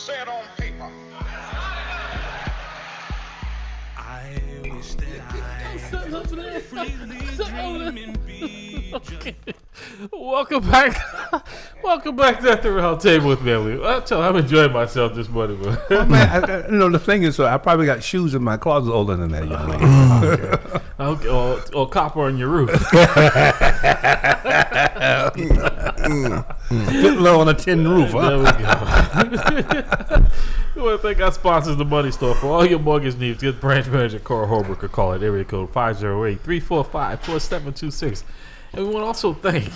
said on paper. I wish that I freely dream and be Okay. Welcome back. Welcome back to the round table with MAMLEO. I tell you, I'm enjoying myself this morning, man. Oh, man, the thing is, I probably got shoes in my closet older than that young lady. Okay. Or copper on your roof. Fit low on a tin roof, huh? There we go. You want to thank our sponsors, the Money Store. For all your mortgage needs, get branch manager Cora Holbrook or call it area code 508-345-4726. And we want to also thank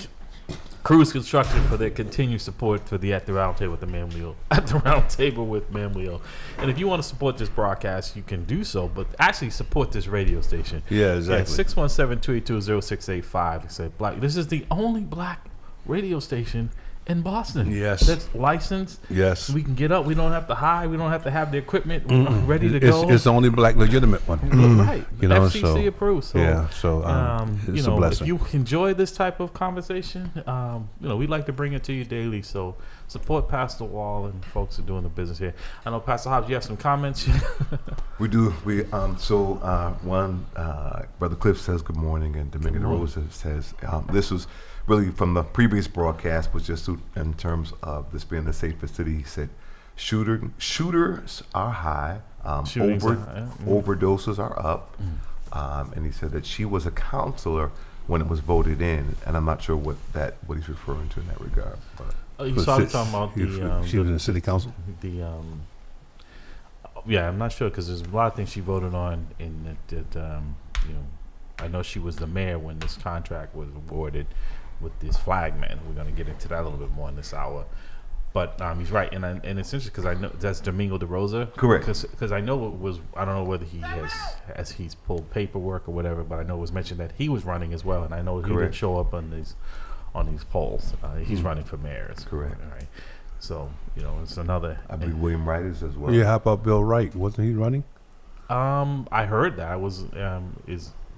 Cruz Construction for their continued support for the At the Round Table with the MAMLEO. At the Round Table with MAMLEO. And if you want to support this broadcast, you can do so, but actually support this radio station. Yeah, exactly. 617-282-0685. This is the only black radio station in Boston. Yes. That's licensed. Yes. We can get up. We don't have to hide. We don't have to have the equipment ready to go. It's the only black legitimate one. Right. You know, FCC so, approved. So, yeah, so it's a blessing. if you enjoy this type of conversation, we'd like to bring it to you daily. So support Pastor Wall and folks who are doing the business here. I know, Pastor Hobbs, you have some comments? We do. One, Brother Cliff says good morning, and Domingo DeRosa says this was really from the previous broadcast, was just in terms of this being the safest city. He said shooters are high, overdoses are up, and he said that she was a counselor when it was voted in, and I'm not sure what he's referring to in that regard. But You talking about she was in the city council? Yeah, I'm not sure because there's a lot of things she voted on in that. I know she was the mayor when this contract was awarded with this flagman. We're going to get into that a little bit more in this hour. But he's right, and it's interesting because I know that's Domingo DeRosa. Correct. Because I know it was. I don't know whether he's pulled paperwork or whatever, but I know it was mentioned that he was running as well, and I know he didn't show up on these polls. He's running for mayor. Correct. All right. So it's another. I believe William Wright is as well. Yeah, how about Bill Wright? Wasn't he running? I heard that.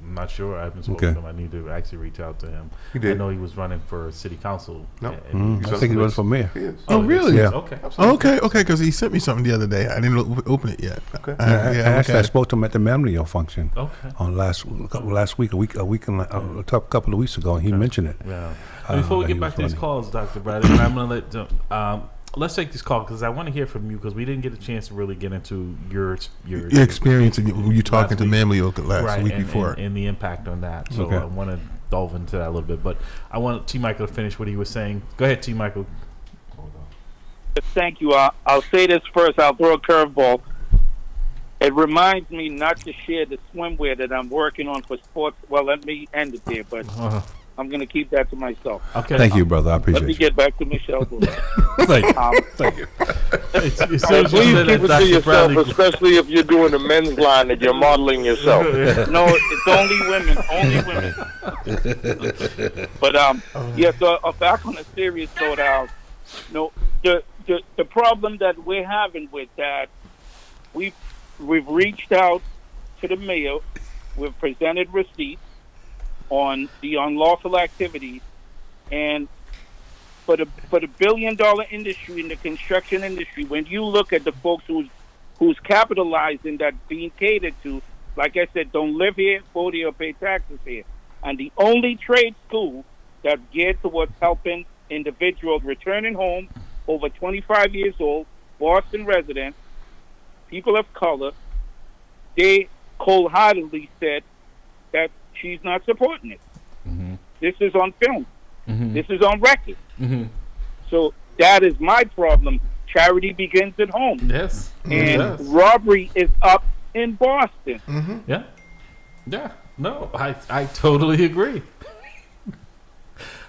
I'm not sure. I haven't spoken to him. I need to actually reach out to him. He did. I know he was running for city council. No. I think he was for mayor. He is. Oh, really? Yeah. Okay. Okay, because he sent me something the other day. I didn't open it yet. Okay. I spoke to him at the MAMLEO function Okay. on last week, a couple of weeks ago, and he mentioned it. Yeah. Before we get back to these calls, Dr. Bradley, and I'm going to let let's take this call because I want to hear from you because we didn't get a chance to really get into your experience and you talking to MAMLEO last week before and the impact on that. So I want to delve into that a little bit, but I want T. Michael to finish what he was saying. Go ahead, T. Michael. Thank you. I'll say this first. I'll throw a curveball. It reminds me not to share the swimwear that I'm working on for sports. Well, let me end it there, but I'm going to keep that to myself. Okay. Thank you, brother. I appreciate it. Let me get back to Michelle. Thank you. Please keep it to yourself, especially if you're doing the men's line and you're modeling yourself. No, it's only women. But so back on a serious note, the problem that we're having with that, we've reached out to the mayor, we've presented receipts on the unlawful activities, and for the $1 billion industry in the construction industry, when you look at the folks who's capitalizing that being catered to, like I said, don't live here, vote here, or pay taxes here, and the only trade school that's geared towards helping individuals returning home over 25 years old, Boston residents, people of color, they wholeheartedly said that she's not supporting it. Mm-hmm. This is on film. Mm-hmm. This is on record. Mm-hmm. So that is my problem. Charity begins at home. Yes. And robbery is up in Boston. Mm-hmm. Yeah. Yeah. No, I totally agree.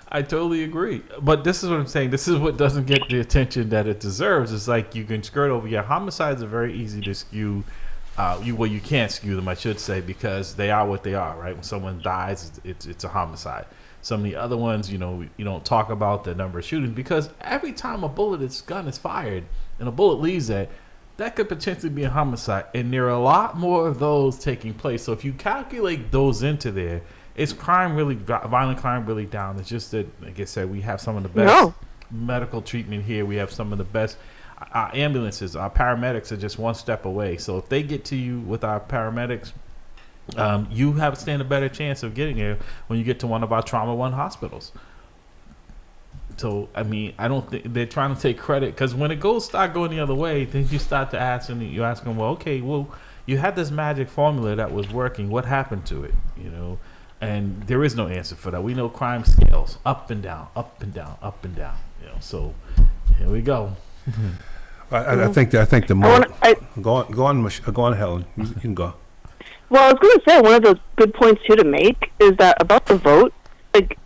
I totally agree. But this is what I'm saying. This is what doesn't get the attention that it deserves. It's like you can skirt over. Yeah, homicides are very easy to skew. You can't skew them, I should say, because they are what they are, right? When someone dies, it's a homicide. Some of the other ones, you don't talk about the number of shootings because every time a gun is fired and a bullet leaves that could potentially be a homicide. And there are a lot more of those taking place. So if you calculate those into there, it's violent crime really down. It's just that, like I said, we have some of the best medical treatment here. We have some of the best our ambulances, our paramedics are just one step away. So if they get to you with our paramedics, you stand a better chance of getting there when you get to one of our Trauma One hospitals. So, I mean, I don't think they're trying to take credit, because when it start going the other way, then you start to ask, and you ask them, well, okay, well, you had this magic formula that was working. What happened to it? You know, and there is no answer for that. We know crime scales up and down, up and down, up and down. You know, so here we go. I think the more go on, Helen. You can go. Well, I was going to say, one of the good points too to make is that about the vote, like,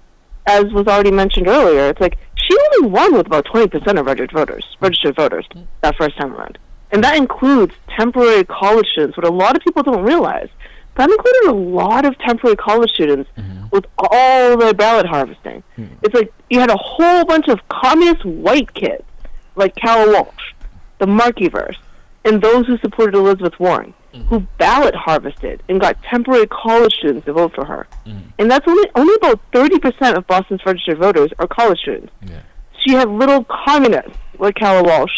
as was already mentioned earlier, it's like she only won with about 20% of registered voters that first time around. And that includes temporary college students, what a lot of people don't realize. That included a lot of temporary college students with all their ballot harvesting. It's like you had a whole bunch of communist white kids, like Cal Walsh, the Markeyverse, and those who supported Elizabeth Warren, who ballot harvested and got temporary college students to vote for her. And that's only about 30% of Boston's registered voters are college students. Yeah. So you have little communists like Cal Walsh,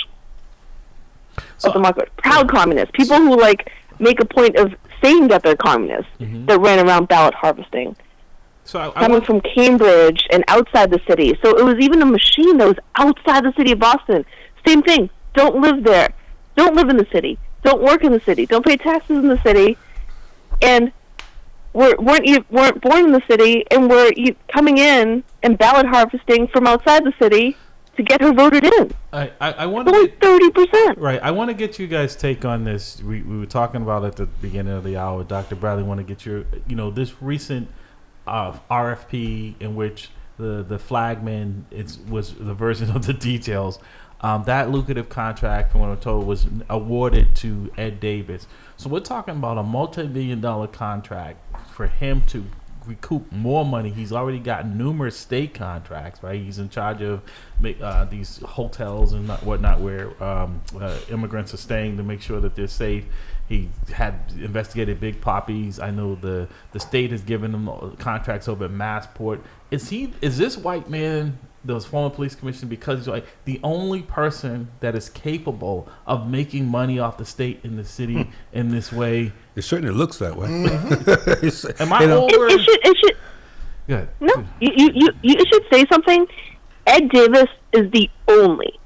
proud communists, people who like make a point of saying that they're communists, that ran around ballot harvesting. So coming from Cambridge and outside the city. So it was even a machine that was outside the city of Boston. Same thing. Don't live there. Don't live in the city. Don't work in the city. Don't pay taxes in the city. And weren't born in the city, and were coming in and ballot harvesting from outside the city to get her voted in. I want only 30%. Right. I want to get you guys' take on this. We were talking about at the beginning of the hour. Dr. Bradley, want to get your this recent RFP in which the flagman was the version of the details. That lucrative contract, from what I'm told, was awarded to Ed Davis. So we're talking about a multi-million-dollar contract for him to recoup more money. He's already got numerous state contracts, right? He's in charge of these hotels and whatnot where immigrants are staying to make sure that they're safe. He had investigated Big Poppies. I know the state has given him contracts over at Massport. Is this white man, those former police commissioner, because he's like the only person that is capable of making money off the state in the city in this way? It certainly looks that way. Am I over? It should. Good. No, you should say something. Ed Davis is the only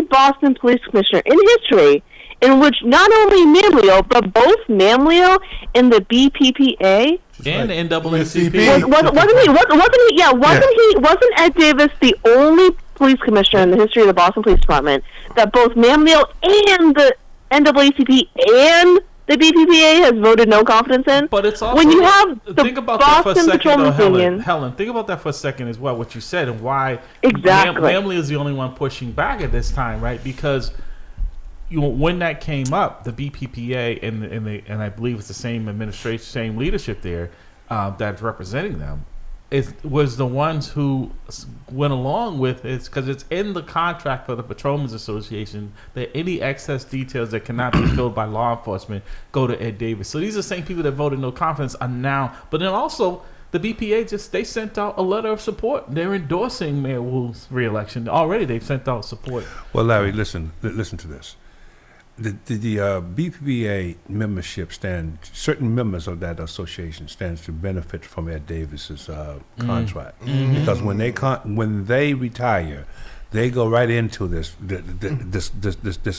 Boston police commissioner in history in which not only MAMLEO, but both MAMLEO and the BPPA and the NAACP wasn't Ed Davis the only police commissioner in the history of the Boston Police Department that both MAMLEO and the NAACP and the BPPA has voted no confidence in? But it's also, when you have the think about Boston that for a second, Patrolmen's Union. Helen, think about that for a second as well, what you said, and why exactly MAMLEO is the only one pushing back at this time, right? Because when that came up, the BPPA and I believe it's the same administration, same leadership there that's representing them, was the ones who went along with it, because it's in the contract for the Patrolmen's Association that any excess details that cannot be filled by law enforcement go to Ed Davis. So these are the same people that voted no confidence are now, but then also the BPA they sent out a letter of support. They're endorsing Mayor Wu's re-election. Already they've sent out support. Well, Larry, listen to this. The BPPA membership certain members of that association stands to benefit from Ed Davis's contract, because when they retire, they go right into this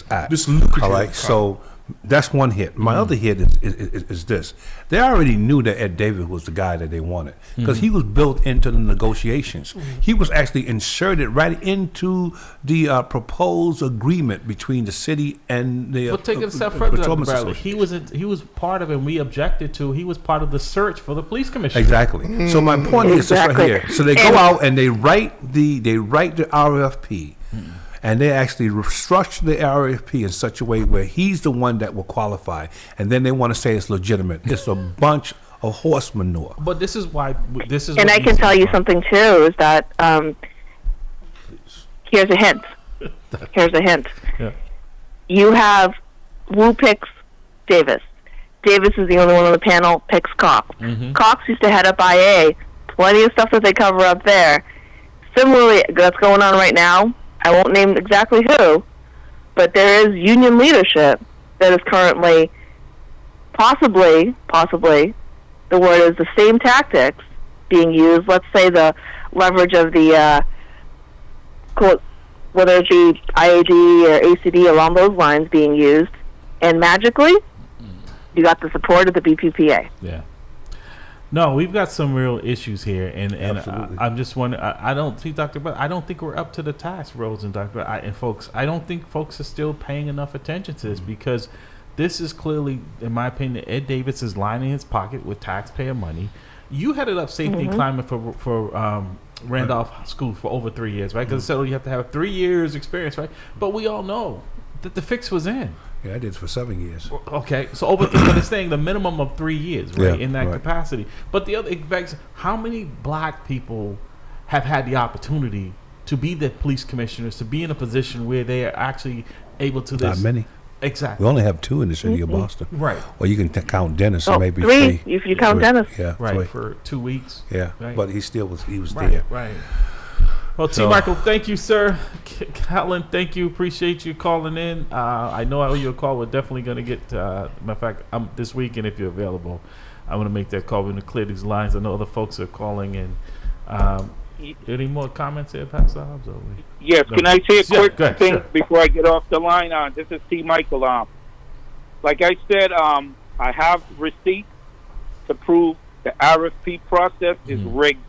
act. This lucrative. All right, so that's one hit. My other hit is this: they already knew that Ed Davis was the guy that they wanted, because he was built into the negotiations. He was actually inserted right into the proposed agreement between the city and the. But take it a step further, Dr. Bradley. He was part of it, and we objected to. He was part of the search for the police commissioner. Exactly. So my point is this right here. So they go out and they write the RFP. And they actually structure the RFP in such a way where he's the one that will qualify, and then they want to say it's legitimate. It's a bunch of horse manure. But this is why And I can tell you something too, is that here's a hint. Yeah. You have Wu picks Davis. Davis is the only one on the panel picks Cox. Cox used to head up IA. Plenty of stuff that they cover up there. Similarly, that's going on right now. I won't name exactly who, but there is union leadership that is currently possibly, the word is the same tactics being used. Let's say the leverage of the, whether it be IAD or ACD along those lines being used, and magically, you got the support of the BPPA. Yeah. No, we've got some real issues here, and Absolutely. I'm just wondering. I don't think, Dr. But I don't think we're up to the task, Rose and Dr. And folks, I don't think folks are still paying enough attention to this, because this is clearly, in my opinion, Ed Davis is lining his pocket with taxpayer money. You headed up safety and climate for Randolph School for over 3 years, right? Because you have to have 3 years experience, right? But we all know that the fix was in. Yeah, I did it for 7 years. Okay, so but it's saying the minimum of 3 years, right, Yeah, in that right. capacity. But the other, it begs, how many black people have had the opportunity to be the police commissioners, to be in a position where they are actually able to Not this? many. Exactly. We only have 2 in the city of Boston. Right. Well, you can count Dennis, so Oh, maybe 3, 3. if you count Three. Dennis. Yeah, Right, 3. for 2 weeks. Yeah, Right. but he was Right, there. right. Well, T. So- Michael, thank you, sir. Helen, thank you. Appreciate you calling in. I know I owe you a call. We're definitely going to get, matter of fact, this weekend, if you're available, I'm going to make that call. We're going to clear these lines. I know other folks are calling in. Any more comments here, Pastor Hobbs? Yes, No. can I say a Yeah, quick go ahead, thing sure. before I get off the line? This is T. Michael. Like I said, I have receipts to prove the RFP process is rigged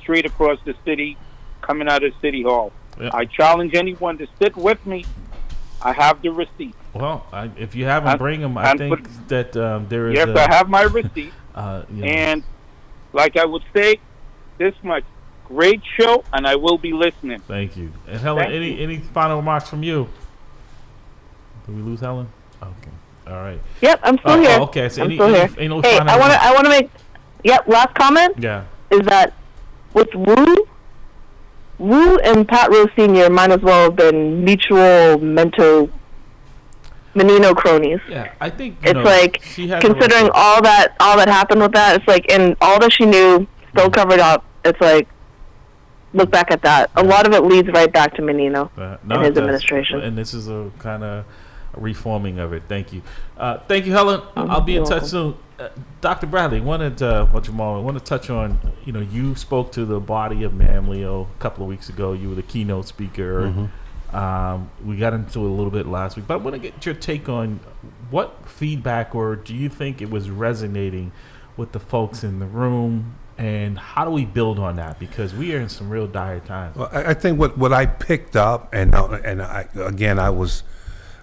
straight across the city, coming out of City Hall. Yeah. I challenge anyone to sit with me. I have the receipt. Well, if you haven't, And- bring them. I and think that there is Yes, I have my receipt. you know, And like I would say, this much. Great show, and I will be listening. thank you. And Helen, Thank any final remarks from you? Did we lose Helen? Okay. All right. Yep, I'm still here. Okay. So I'm any still here. no Hey, final I want to make. Yep, last comment Yeah. is that with Wu and Pat Rose Sr. might as well have been mutual Menino cronies. Yeah. I think It's like, she had considering all that happened with that, it's like, and all that she knew still covered up. It's like, look back at that. A lot of it leads right back to Menino and his administration. And this is a kind of reforming of it. Thank you. Thank you, Helen. I'll be in You're touch soon. Dr. Bradley, wanted to touch on, you spoke to the body of MAMLEO a couple of weeks ago. You were the keynote speaker. We got into it a little bit last week, but I want to get your take on what feedback, or do you think it was resonating with the folks in the room, and how do we build on that? Because we are in some real dire times. Well, I think what I picked up, and I was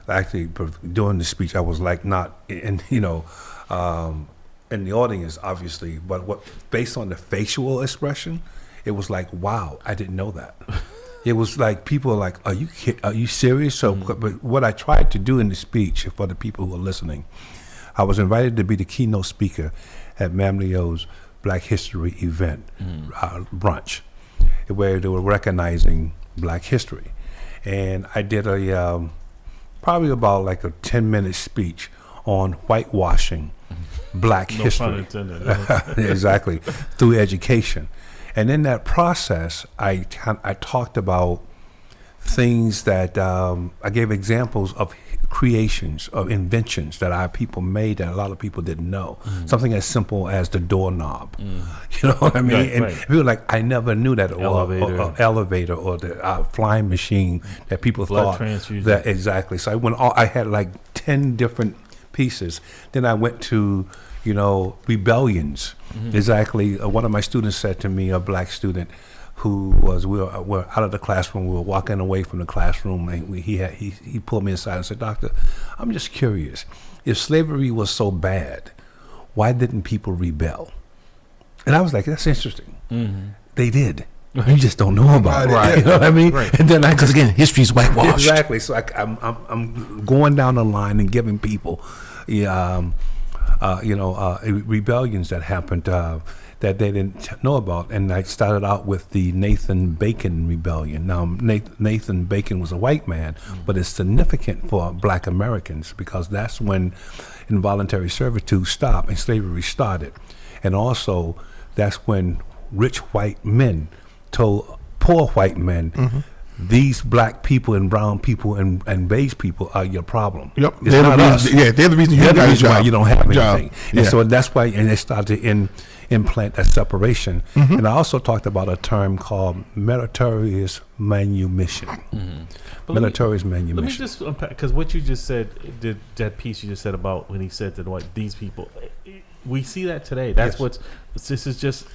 actually doing the speech. I was like not in the audience, obviously, but based on the facial expression, it was like, wow, I didn't know that. It was like people are like, are you serious? So, but what I tried to do in the speech for the people who are listening, I was invited to be the keynote speaker at MAMLEO's Black History event, brunch, where they were recognizing Black history. And I did probably about like a 10-minute speech on whitewashing Black No history. pun intended. Exactly, through education. And in that process, I talked about things that I gave examples of creations, of inventions that our people made that a lot of people didn't know. Something as simple as the doorknob. You know what I mean? Right, and right. people were like, I never knew that. Elevator. Elevator, or the flying machine that people Blood thought. transfusion. That, exactly. So I had like 10 different pieces. Then I went to, rebellions. Exactly. One of my students said to me, a black student, who was we were out of the classroom. We were walking away from the classroom, and he pulled me aside and said, "Doctor, I'm just curious. If slavery was so bad, why didn't people rebel?" And I was like, "That's interesting. They did. You just don't know about it." Right. You know what I mean? Right. And then Because again, history's whitewashed. exactly. So I'm going down the line and giving people, rebellions that happened that they didn't know about. And I started out with the Nathan Bacon rebellion. Now, Nathan Bacon was a white man, but it's significant for Black Americans because that's when involuntary servitude stopped and slavery started. And also, that's when rich white men told poor white men these black people and brown people and beige people are your problem. Yep. It's not us. They're the reason you They're the got a reason why job. you don't have anything. Yeah. And so that's why, and they started to implant that separation. Mm-hmm. And I also talked about a term called meritorious manumission. But let me- Meritorious Let me manumission. just unpack, because what you just said, that piece you just said about when he said that what these people, we see that today. That's Yes. this is just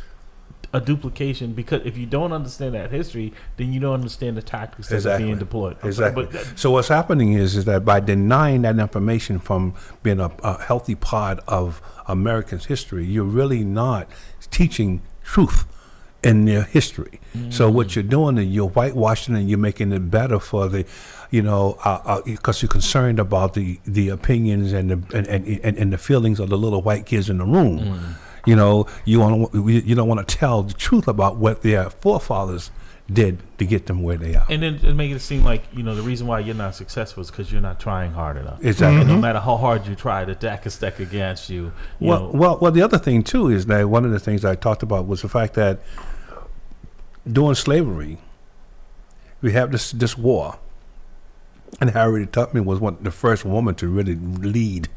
a duplication, because if you don't understand that history, then you don't understand the tactics that are being deployed. Exactly. But So what's happening is that by denying that information from being a healthy part of Americans' history, you're really not teaching truth in their history. So what you're doing is you're whitewashing and you're making it better for the, because you're concerned about the opinions and the feelings of the little white kids in the room. You don't want to tell the truth about what their forefathers did to get them where they are. and then make it seem like the reason why you're not successful is because you're not trying hard enough. Exactly. And no matter how hard you try, the deck is stacked against you. you know. Well, the other thing too is that one of the things I talked about was the fact that during slavery, we have this war, and Harriet Tubman was the first woman to really lead,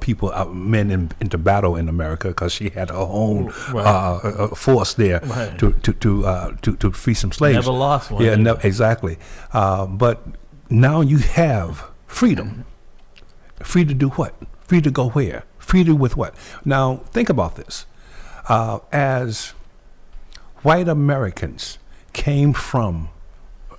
people, men into battle in America, because she had her own force there Right. to free some slaves. Never lost one. Yeah, no, exactly. But now you have freedom. Free to do what? Free to go where? Free to with what? Now, think about this. As white Americans came from,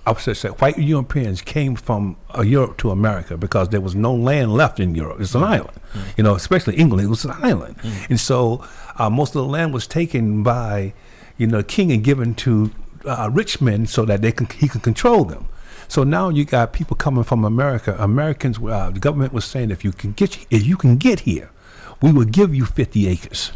I would say white Europeans came from Europe to America because there was no land left in Europe. It's an island. Especially England, it was an island. And so most of the land was taken by, the king and given to rich men so that he can control them. So now you got people coming from America. Americans, the government was saying, if you can get here, we will give you 50 acres.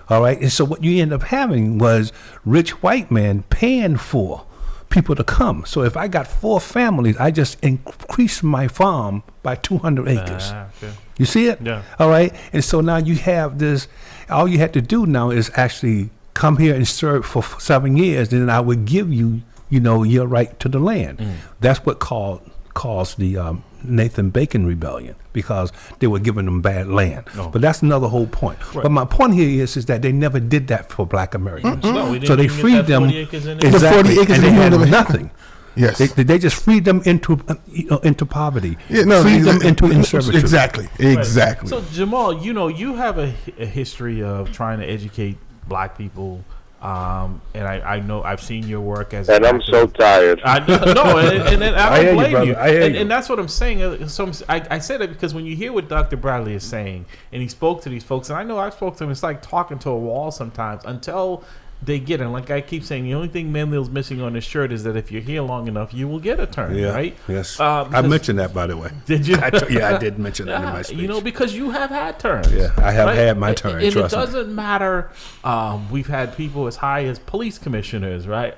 All right. And so what you end up having was rich white men paying for people to come. So if I got 4 families, I just increased my farm by 200 acres. Okay. You see it? Yeah. All right. And so now you have this. All you had to do now is actually come here and serve for 7 years, and then I would give you, your right to the land. That's what caused the Nathan Bacon Rebellion, because they were giving them bad land. Oh. But that's another whole point. Right. But my point here is that they never did that for black Americans. No, we didn't So they even get freed that them 40 acres in there. exactly, 40 acres and they in had there. nothing. Yes. They just freed them into poverty. Yeah, no, freed them into servitude. Exactly. Right. Exactly. So Jamal, you have a history of trying to educate black people, and I know I've seen your work as. And I'm so tired. I no, and I hear don't you, blame you. brother. I hear you. And that's what I'm saying. So I said it because when you hear what Dr. Bradley is saying, and he spoke to these folks, and I know I spoke to him, it's like talking to a wall sometimes until they get it. Like I keep saying, the only thing MAMLEO's missing on his shirt is that if you're here long enough, you will get a turn, Yeah. right? Yes. I because- mentioned that, by the way. Did you? I did mention that in my speech. Because you have had turns. Yeah, I have right? had my turn. And Trust it me. doesn't matter. We've had people as high as police commissioners, right,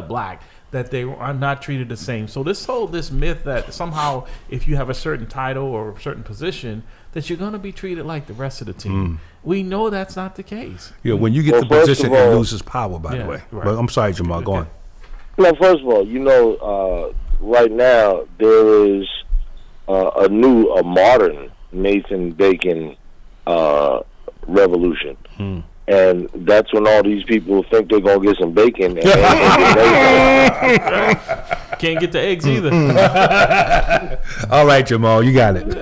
black, that they are not treated the same. So this myth that somehow if you have a certain title or a certain position, that you're going to be treated like the rest of the team. We know that's not the case. Yeah, when you get Well, the first position, of all- it loses power, by Yeah, the way. right. But I'm sorry, Jamal, go Okay. on. No, first of all, right now there is a modern Nathan Bacon revolution. And that's when all these people think they're going to get some bacon. And they ain't gonna get bacon. Can't get the eggs either. All right, Jamal, you got it.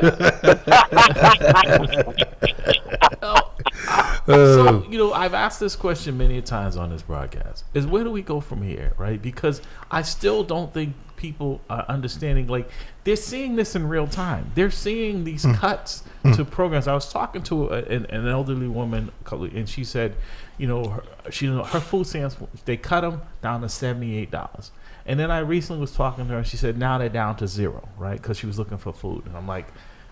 So, I've asked this question many times on this broadcast, is where do we go from here, right? Because I still don't think people are understanding, like, they're seeing this in real time. They're seeing these cuts to programs. I was talking to an elderly woman, and she said, her food stamps, they cut them down to $78. And then I recently was talking to her, and she said now they're down to 0, right? Because she was looking for food. And I'm like,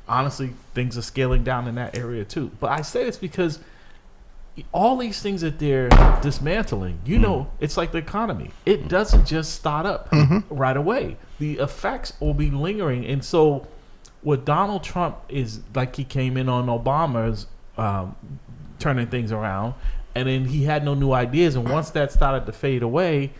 honestly, things are scaling down in that area too. But I say this because all these things that they're dismantling, it's like the economy. It doesn't just start up right away. The effects will be lingering. And so what Donald Trump is, like, he came in on Obama's turning things around, and then he had no new ideas. And once that started to fade away,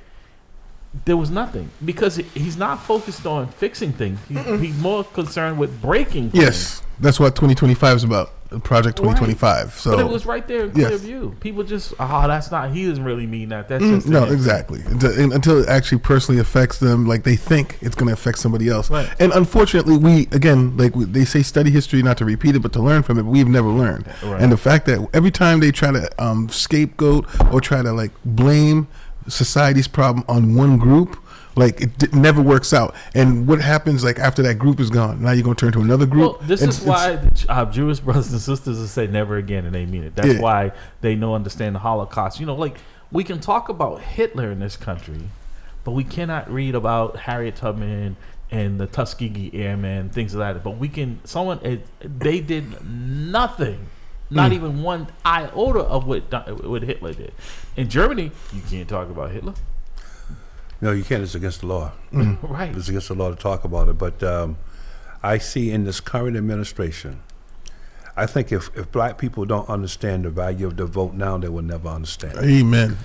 there was nothing because he's not focused on fixing things. He's more concerned with breaking things. Yes, that's what 2025 is about. Project 2025. Right. So, but it was right there in clear view. People just, that's not. He doesn't really mean that. That's just no, exactly. Until it actually personally affects them, like they think it's going to affect somebody else. Right. And unfortunately, they say study history not to repeat it, but to learn from it. But we've never learned. Right. And the fact that every time they try to scapegoat or try to like blame society's problem on one group. Like it never works out, and what happens like after that group is gone? Now you're gonna turn to another group. Well, this is why Jewish brothers and sisters will say never again, and they mean it. That's why they understand the Holocaust. Like we can talk about Hitler in this country, but we cannot read about Harriet Tubman and the Tuskegee Airmen, things like that. But we can. They did nothing. Not even one iota of what Hitler did. In Germany, you can't talk about Hitler. No, you can't. It's against the law. Right. It's against the law to talk about it. But I see in this current administration, I think if black people don't understand the value of the vote now, they will never understand. Amen.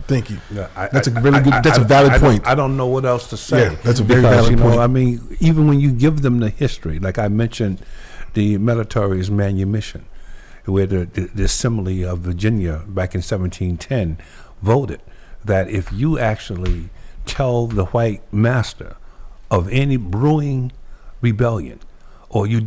Thank you. Yeah, that's a valid point. I don't know what else to say. Yeah, that's a very valid point. I mean, even when you give them the history, like I mentioned, the military's manumission, where the Assembly of Virginia back in 1710 voted that if you actually tell the white master of any brewing rebellion, or you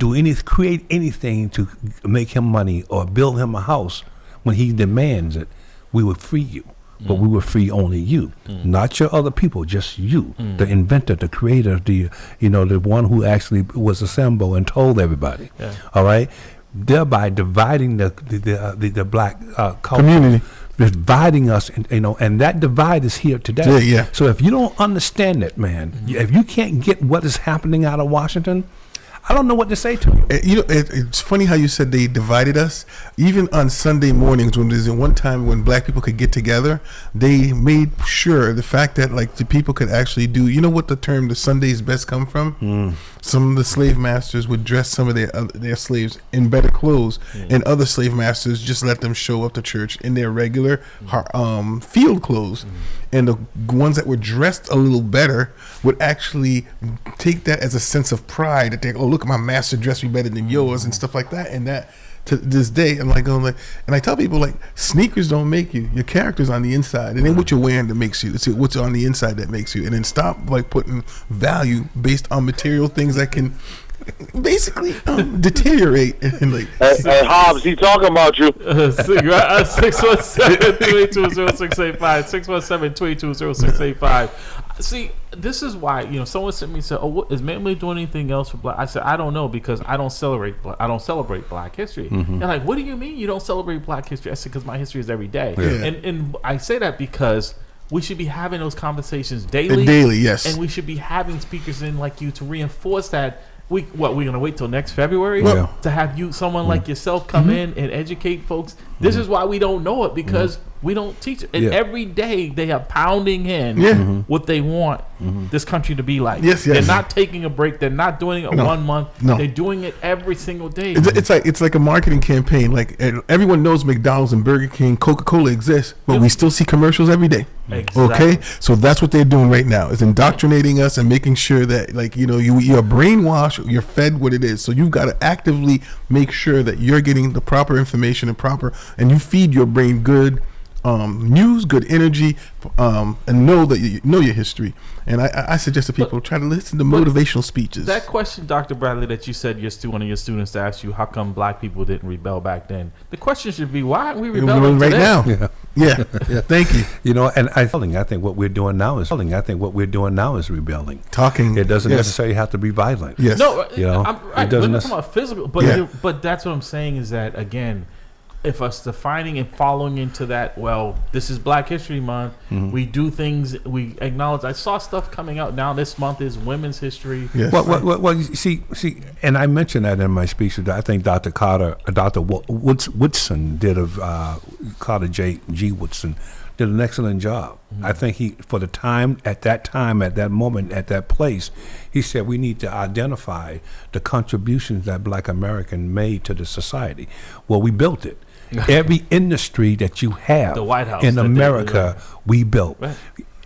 create anything to make him money or build him a house, when he demands it, we will free you. But we will free only you, not your other people, just you, the inventor, the creator, the one who actually was assembled and told everybody. Yeah. All right, thereby dividing the black community. Dividing us, and that divide is here today. Yeah. So if you don't understand it, man, if you can't get what is happening out of Washington, I don't know what to say to you. It's funny how you said they divided us. Even on Sunday mornings, when there's one time when black people could get together, they made sure the fact that like the people could actually do. You know what the term "the Sunday's best" come from? Some of the slave masters would dress some of their slaves in better clothes, and other slave masters just let them show up to church in their regular field clothes. And the ones that were dressed a little better would actually take that as a sense of pride that look, my master dressed me better than yours and stuff like that. And that to this day, and I tell people like sneakers don't make you. Your character's on the inside. It ain't what you're wearing that makes you. It's what's on the inside that makes you. And then stop like putting value based on material things that can basically deteriorate. And like, hey, Hobbs, he talking about you. 617-220-685. 617-220-685. See, this is why someone sent me and said, "Oh, is MAMLEO doing anything else for black?" I said, "I don't know because I don't celebrate Black history." And like, what do you mean you don't celebrate Black history? I said, "Because my history is every day." Yeah. And I say that because we should be having those conversations daily. Yes. And we should be having speakers in like you to reinforce that. We're gonna wait till next February to have someone like yourself come in and educate folks. This is why we don't know it because we don't teach it. And every day they are pounding in what they want this country to be like. Yes. They're not taking a break. They're not doing it 1 month. No. They're doing it every single day. It's like a marketing campaign. Like everyone knows McDonald's and Burger King, Coca-Cola exists, but we still see commercials every day. Exactly. Okay, so that's what they're doing right now, is indoctrinating us and making sure that you're brainwashed, you're fed what it is. So you've got to actively make sure that you're getting the proper information and you feed your brain good news, good energy, and know that you know your history. And I suggest to people try to listen to motivational speeches. That question, Dr. Bradley, that you said one of your students asked you, how come black people didn't rebel back then? The question should be, why aren't we rebelling right today? now? Yeah. Thank you. And I think what we're doing now is rebelling. Talking. It doesn't necessarily have to be violent. Yes. No, it doesn't. We're not talking about physical, but that's what I'm saying is that again. If us defining and following into that, this is Black History Month. We do things. We acknowledge. I saw stuff coming out now. This month is Women's History. Yes. Well, you see, and I mentioned that in my speech. I think Dr. Woodson did Carter G. Woodson did an excellent job. I think he, for the time, at that moment, at that place, he said we need to identify the contributions that Black American made to the society. Well, we built it. Every industry that you have the White House in America, we built. Right.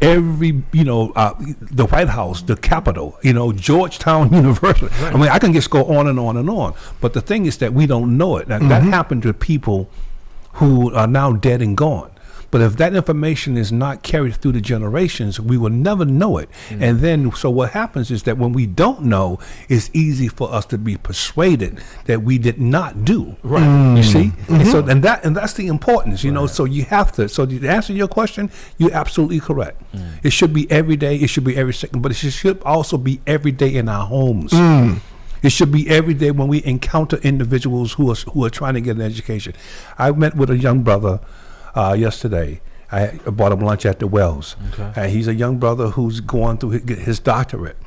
every, the White House, the Capitol, Georgetown University. I mean, I can just go on and on and on. But the thing is that we don't know it. Now, that happened to people who are now dead and gone. But if that information is not carried through the generations, we will never know it. And then, so what happens is that when we don't know, it's easy for us to be persuaded that we did not do. Right. You see? And so, and that's the importance, so you have to, so to answer your question, you're absolutely correct. It should be every day, it should be every second, but it should also be every day in our homes. It should be every day when we encounter individuals who are trying to get an education. I met with a young brother yesterday. I bought him lunch at the Wells. And he's a young brother who's going through his doctorate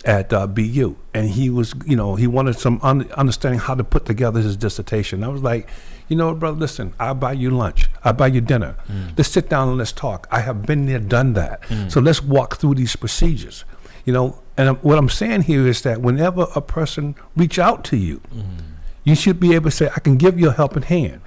at BU. And he was, he wanted some understanding how to put together his dissertation. I was like, brother, listen, I'll buy you lunch. I'll buy you dinner. Let's sit down and let's talk. I have been there, done that. So let's walk through these procedures. And what I'm saying here is that whenever a person reach out to you, you should be able to say, I can give you a helping hand.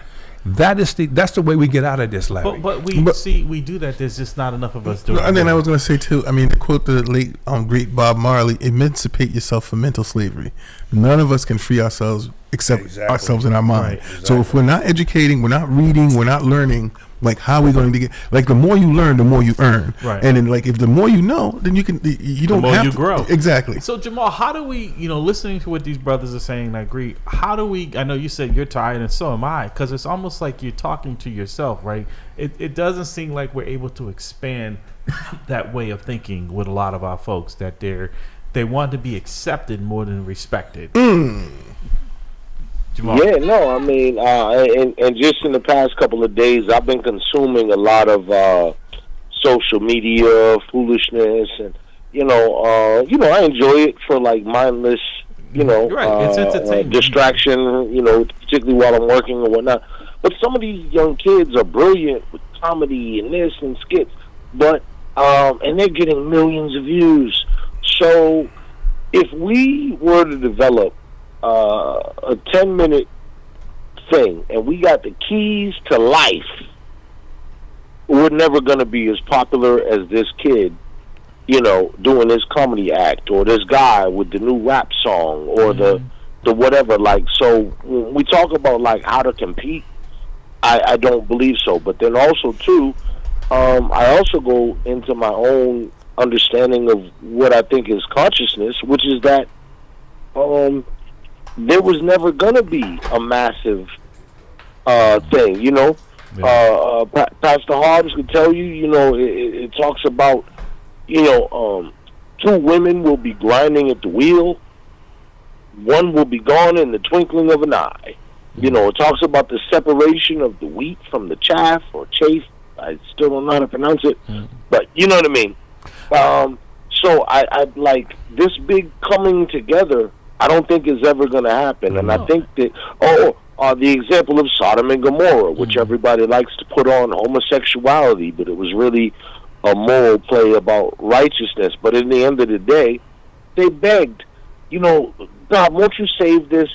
That's the way we get out of this, Larry. But we do that. There's just not enough of us doing it. And then I was going to say too. I mean, to quote the late great Bob Marley, "Emancipate yourself from mental slavery." None of us can free ourselves except ourselves in our mind. So if we're not educating, we're not reading, we're not learning. Like, how are we going to get? Like, the more you learn, the more you earn. Right. And then, like, if the more you know, then you can. You don't have to grow. Exactly. So Jamal, how do we? Listening to what these brothers are saying, I agree. How do we? I know you said you're tired, and so am I, because it's almost like you're talking to yourself, right? It doesn't seem like we're able to expand that way of thinking with a lot of our folks. That they want to be accepted more than respected. Jamal. Yeah, no, I mean, and just in the past couple of days, I've been consuming a lot of social media foolishness, and I enjoy it for like mindless, it's entertainment. Distraction, particularly while I'm working or whatnot. But some of these young kids are brilliant with comedy and this and skits, but and they're getting millions of views. So if we were to develop a 10-minute thing, and we got the keys to life, we're never going to be as popular as this kid, doing this comedy act, or this guy with the new rap song, or the whatever. Like, so when we talk about like how to compete, I don't believe so. But then also too, I also go into my own understanding of what I think is consciousness, which is that there was never going to be a massive thing, Pastor Hobbs could tell you, it talks about, 2 women will be grinding at the wheel. One will be gone in the twinkling of an eye. It talks about the separation of the wheat from the chaff or chaff. I still don't know how to pronounce it, but you know what I mean. So I like this big coming together. I don't think is ever going to happen, and I think that the example of Sodom and Gomorrah, which everybody likes to put on homosexuality, but it was really a moral play about righteousness. But in the end of the day, they begged, God, won't you save this?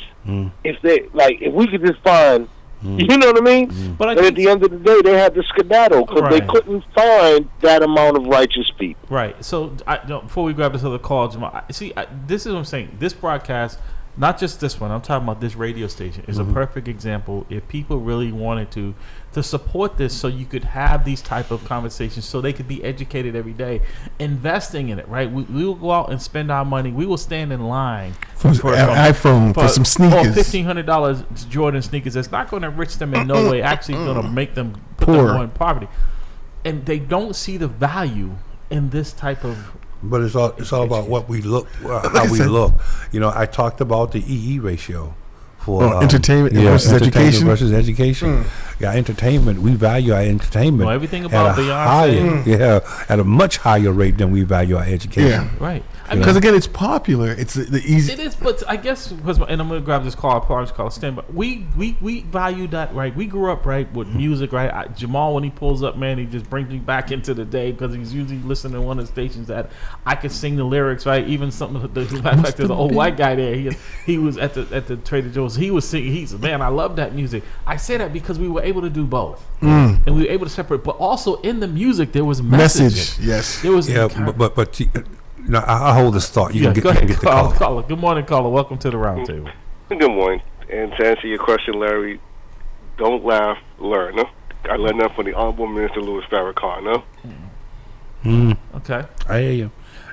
If we could just find, you know what I mean? But at the end of the day, they had to skedaddle because they couldn't find that amount of righteous people. Right. So before we grab this other call, Jamal, this is what I'm saying. This broadcast, not just this one, I'm talking about this radio station, is a perfect example. If people really wanted to support this, so you could have these type of conversations, so they could be educated every day, investing in it, right? We will go out and spend our money. We will stand in line for an iPhone, for some sneakers, or $1,500 Jordan sneakers. That's not going to enrich them in no way. Actually, going to make them put them more in poverty. And they don't see the value in this type of. But it's all about what we look, how we look. I talked about the EE ratio for entertainment versus education. Yeah, entertainment. We value our entertainment. Well, everything about Beyonce. At a much higher rate than we value our education. Yeah, right. Because again, it's popular. It's the easy. It is, but I guess and I'm going to grab this call. Stand, but we value that, right? We grew up with music, right? Jamal, when he pulls up, man, he just brings me back into the day because he's usually listening to one of the stations that I could sing the lyrics, right? Even something. There's an old white guy there. He was at the Trader Joe's. He was singing. He said, "Man, I love that music." I say that because we were able to do both, and we were able to separate. But also in the music, there was message. Yes. There was but no, I hold this thought. You go can ahead, get the call. caller. Good morning, caller. Welcome to the roundtable. Good morning. And to answer your question, Larry, don't laugh, learn. No? I learned that from the Honorable Minister Louis Farrakhan. No? Okay. I hear you.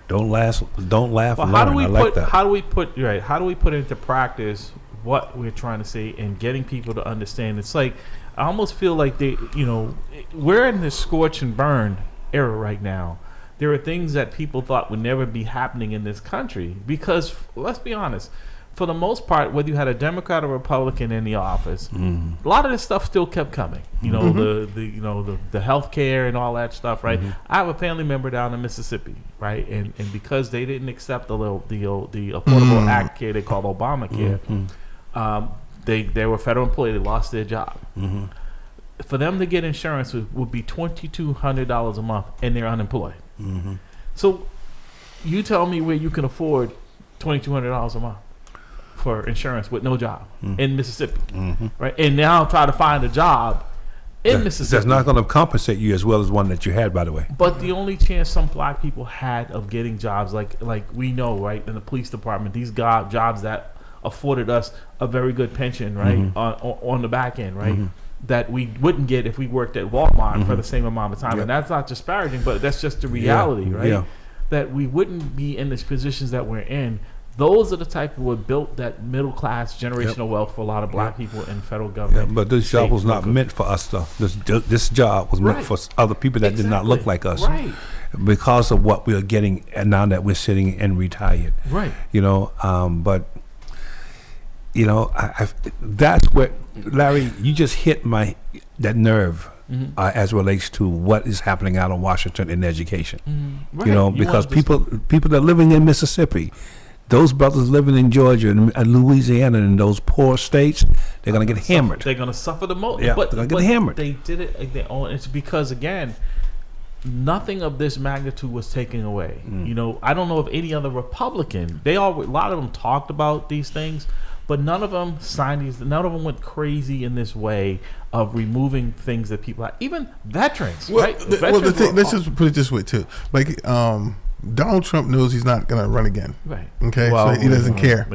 Don't laugh. Well, learn. how do we I like put? that. How do we put? Right. How do we put into practice what we're trying to say and getting people to understand? It's like I almost feel like we're in this scorch and burn era right now. There are things that people thought would never be happening in this country because, let's be honest, for the most part, whether you had a Democrat or Republican in the office, a lot of this stuff still kept coming. You know, the health care and all that stuff, right? I have a family member down in Mississippi, right? And because they didn't accept the Affordable Act Care they call Obamacare, they were a federal employee. They lost their job. For them to get insurance would be $2,200 a month, and they're unemployed. So you tell me where you can afford $2,200 a month for insurance with no job in Mississippi, right? And now try to find a job in Mississippi. That's not going to compensate you as well as one that you had, by the way. But the only chance some black people had of getting jobs, like we know, right, in the police department, these jobs that afforded us a very good pension, right, on the back end, right, that we wouldn't get if we worked at Walmart for the same amount of time. And that's not disparaging, but that's just the reality, right? Yeah. That we wouldn't be in the positions that we're in. Those are the type who would built that middle class generational wealth for a lot of black people in federal government. Yeah, but this job was not meant for us, though. This job was meant for other people that did not look like us, because of what we are getting, and now that we're sitting and retired, right? But that's where, Larry, you just hit that nerve. As relates to what is happening out in Washington in education, because people that are living in Mississippi, those brothers living in Georgia and Louisiana and those poor states, they're going to get hammered. They're going to suffer the most. Yeah, they're going to get hammered. They did it. It's because, again, nothing of this magnitude was taken away. I don't know if any other Republican, a lot of them talked about these things, but none of them signed these. None of them went crazy in this way of removing things that people have. Even veterans, right? Let's just put it this way too. Like, Donald Trump knows he's not going to run again. Right. Okay. Well, so he doesn't care.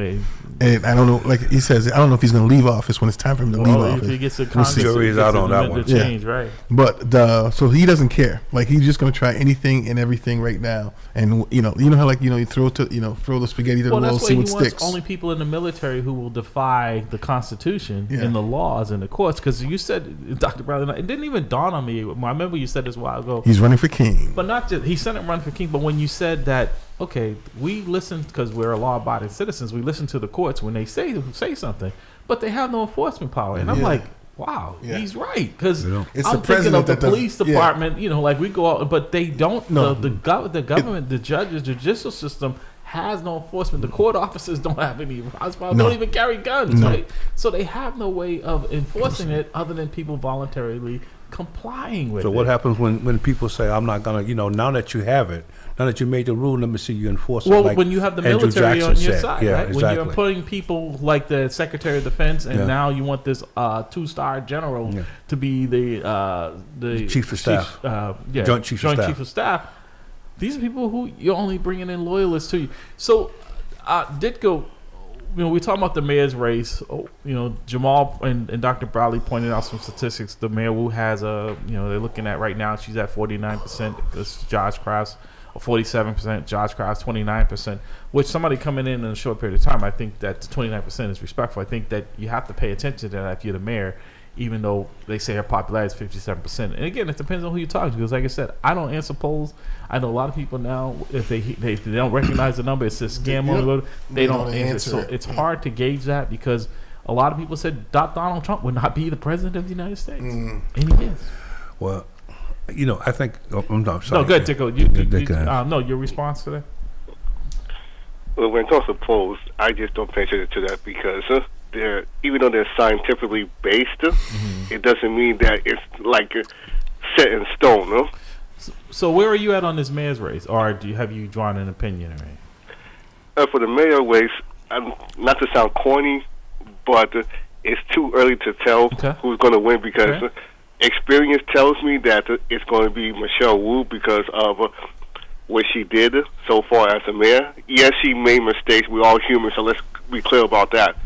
And I don't know, like he says, I don't know if he's going to leave office when it's time for him to leave office. If he gets a jury's out on that one. Change, right. But so he doesn't care. Like, he's just going to try anything and everything right now. And you know how you throw the spaghetti to the wall, see what sticks. Only people in the military who will defy the Constitution and the laws and the courts. Because you said, Dr. Bradley, it didn't even dawn on me. I remember you said this a while ago. He's running for king. But not just he said it run for king. But when you said that, okay, we listen because we're law-abiding citizens. We listen to the courts when they say something, but they have no enforcement power. And I'm like, wow, he's right. Because I'm thinking of the police department. Like we go out, but they don't. No. The government, the judges, the judicial system has no enforcement. The court officers don't have any responsibility. Don't even carry guns, right? So they have no way of enforcing it other than people voluntarily complying with it. So what happens when people say, I'm not going to, now that you have it, now that you made the rule, let me see you enforce it. Well, when you have the military on your side, right? Exactly. When you're putting people like the Secretary of Defense, and now you want this 2-star general to be the Chief of Staff, Joint Chief of Staff. These are people who you're only bringing in loyalists to you. So, Ditko, we're talking about the mayor's race. Jamal and Dr. Bradley pointed out some statistics. The mayor who has they're looking at right now, she's at 49%. This Josh Crafts, 47%. Josh Crafts, 29%. Which somebody coming in a short period of time, I think that 29% is respectful. I think that you have to pay attention to that if you're the mayor, even though they say her popularity is 57%. And again, it depends on who you talk to. Because like I said, I don't answer polls. I know a lot of people now, if they don't recognize the number, it says scam on the road. They don't answer. So it's hard to gauge that because a lot of people said Donald Trump would not be the president of the United States. And he is. Well, I think... I'm sorry. No, go ahead, Tico. No, your response to that? Well, when it comes to polls, I just don't pay attention to that because... even though they're scientifically based, it doesn't mean that it's like set in stone. No? So where are you at on this mayor's race, or have you drawn an opinion? For the mayor race, not to sound corny, but it's too early to tell who's going to win because experience tells me that it's going to be Michelle Wu because of what she did so far as a mayor. Yes, she made mistakes. We're all human, so let's be clear about that.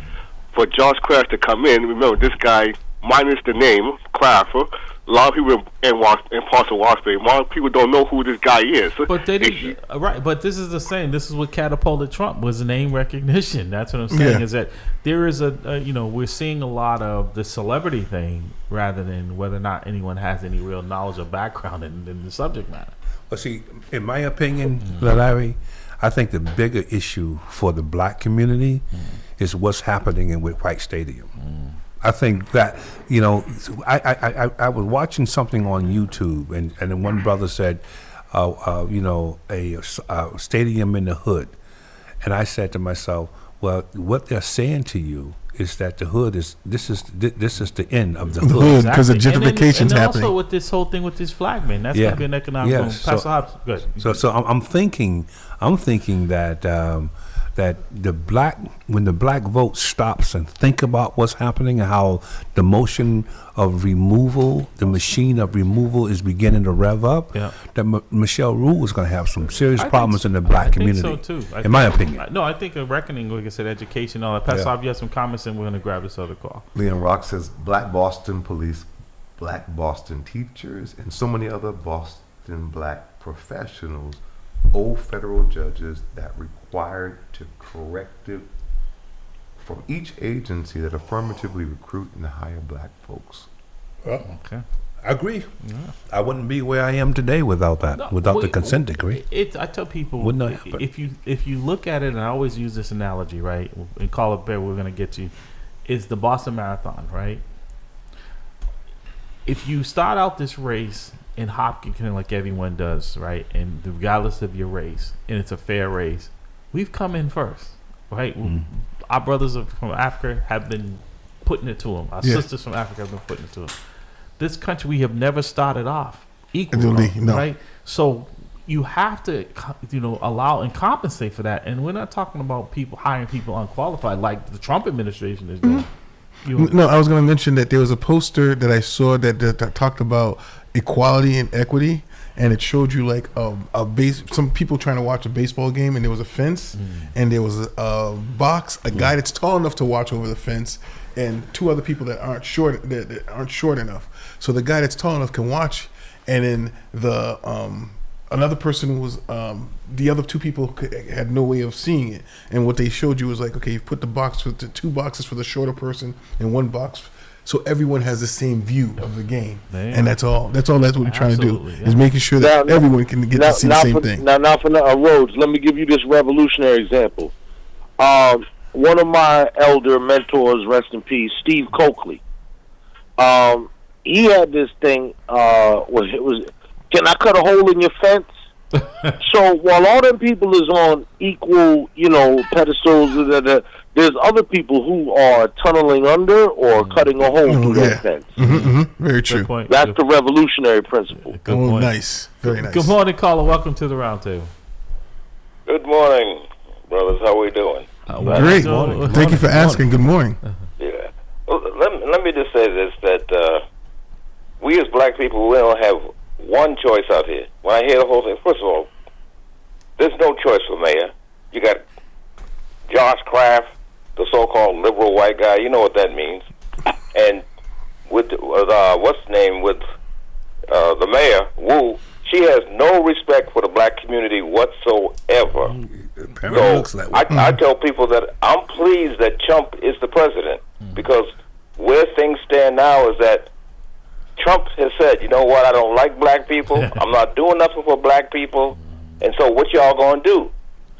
For Josh Kraft to come in, remember, this guy, minus the name, Kraft, a lot of people in parts of Washington, a lot of people don't know who this guy is. But they didn't, right? But this is the same. This is what catapulted Trump was name recognition. That's what I'm saying. Is that there is we're seeing a lot of the celebrity thing rather than whether or not anyone has any real knowledge or background in the subject matter. Well, see, in my opinion, Larry, I think the bigger issue for the black community is what's happening with White Stadium. I think that, I was watching something on YouTube, and then one brother said, a stadium in the hood. And I said to myself, well, what they're saying to you is that the hood is this is the end of the hood because the gentrification's happening. And also with this whole thing with these flag men, that's going to be an economic boom. Pastor Hobbs, good. So I'm thinking that that when the black vote stops and think about what's happening and how the motion of removal, the machine of removal is beginning to rev up, that Michelle Wu is going to have some serious problems in the black community. I think so too. In my opinion. No, I think a reckoning, like I said, education, all that. Pastor Hobbs, you have some comments and we're going to grab this other call. Leon Rock says Black Boston police, Black Boston teachers, and so many other Boston black professionals owe federal judges that required to corrective from each agency that affirmatively recruit and hire black folks. Well, I agree. Yeah. I wouldn't be where I am today without that, the consent decree. I tell people, if you look at it, and I always use this analogy, right? And call it bear, we're going to get to, is the Boston Marathon, right? If you start out this race in Hopkins, like everyone does, right? And regardless of your race, and it's a fair race, we've come in first, right? Our brothers from Africa have been putting it to them. Our sisters from Africa have been putting it to them. This country, we have never started off equally, right? So you have to, allow and compensate for that. And we're not talking about people hiring people unqualified like the Trump administration is doing. No, I was going to mention that there was a poster that I saw that talked about equality and equity, and it showed you like some people trying to watch a baseball game, and there was a fence, and there was a box, a guy that's tall enough to watch over the fence, and two other people that aren't short enough. So the guy that's tall enough can watch, and then the another person was the other two people had no way of seeing it, and what they showed you was like, okay, you put the box with the two boxes for the shorter person and one box, so everyone has the same view of the game, and that's all. That's what we're trying to do is making sure that everyone can get to see the same thing. Now for Rhodes, let me give you this revolutionary example. One of my elder mentors, rest in peace, Steve Coakley. He had this thing. Can I cut a hole in your fence? So while all them people is on equal, pedestals, there's other people who are tunneling under or cutting a hole through that fence. Very true. That's the revolutionary principle. Good point. Nice. Very nice. Good morning, caller. Welcome to the roundtable. Good morning, brothers. How we doing? Great. Thank you for asking. Good morning. Yeah. Well, let me just say this, that we as black people, we don't have one choice out here. When I hear the whole thing, first of all, there's no choice for mayor. You got Josh Kraft, the so-called liberal white guy. You know what that means. And with what's the name, with the mayor, Wu, she has no respect for the black community whatsoever. So I tell people that I'm pleased that Trump is the president, because where things stand now is that Trump has said, you know what, I don't like black people. I'm not doing nothing for black people. And so what y'all going to do?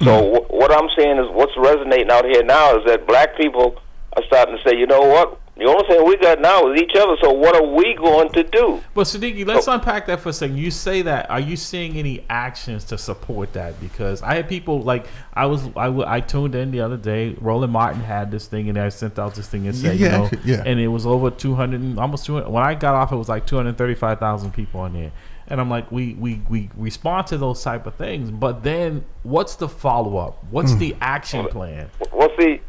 So what I'm saying is, what's resonating out here now is that black people are starting to say, you know what, the only thing we got now is each other, so what are we going to do? Well, Siddiqui, let's unpack that for a second. You say that. Are you seeing any actions to support that? Because I had people like, I tuned in the other day. Roland Martin had this thing, and I sent out this thing and said, and it was over 200, almost 200. When I got off, it was like 235,000 people on there. And I'm like, we respond to those type of things, but then what's the follow up? What's the action plan? Well, see,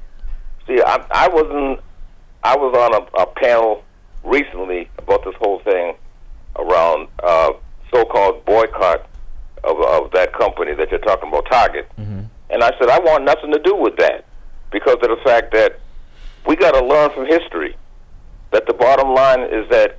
I wasn't I was on a panel recently about this whole thing around so-called boycott of that company that you're talking about, Target. Mm-hmm. And I said, I want nothing to do with that because of the fact that we got to learn from history. That the bottom line is that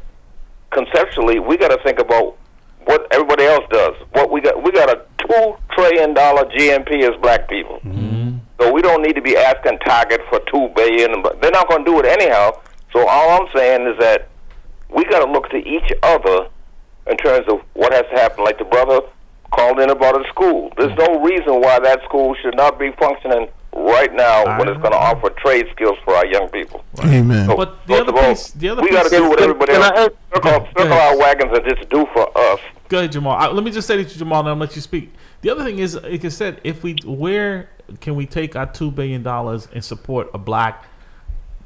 conceptually we got to think about what everybody else does. What we got a $2 trillion GNP as black people. Mm-hmm. So we don't need to be asking Target for $2 billion. But they're not going to do it anyhow. So all I'm saying is that we got to look to each other in terms of what has to happen. Like the brother called in about a school. There's no reason why that school should not be functioning right now when it's going to offer trade skills for our young people. Amen. So, But the other piece, we got to do what everybody else. Circle our wagons and just do for us. Go ahead, Jamal. Let me just say to you, Jamal, and I'll let you speak. The other thing is, like I said, where can we take our $2 billion and support a black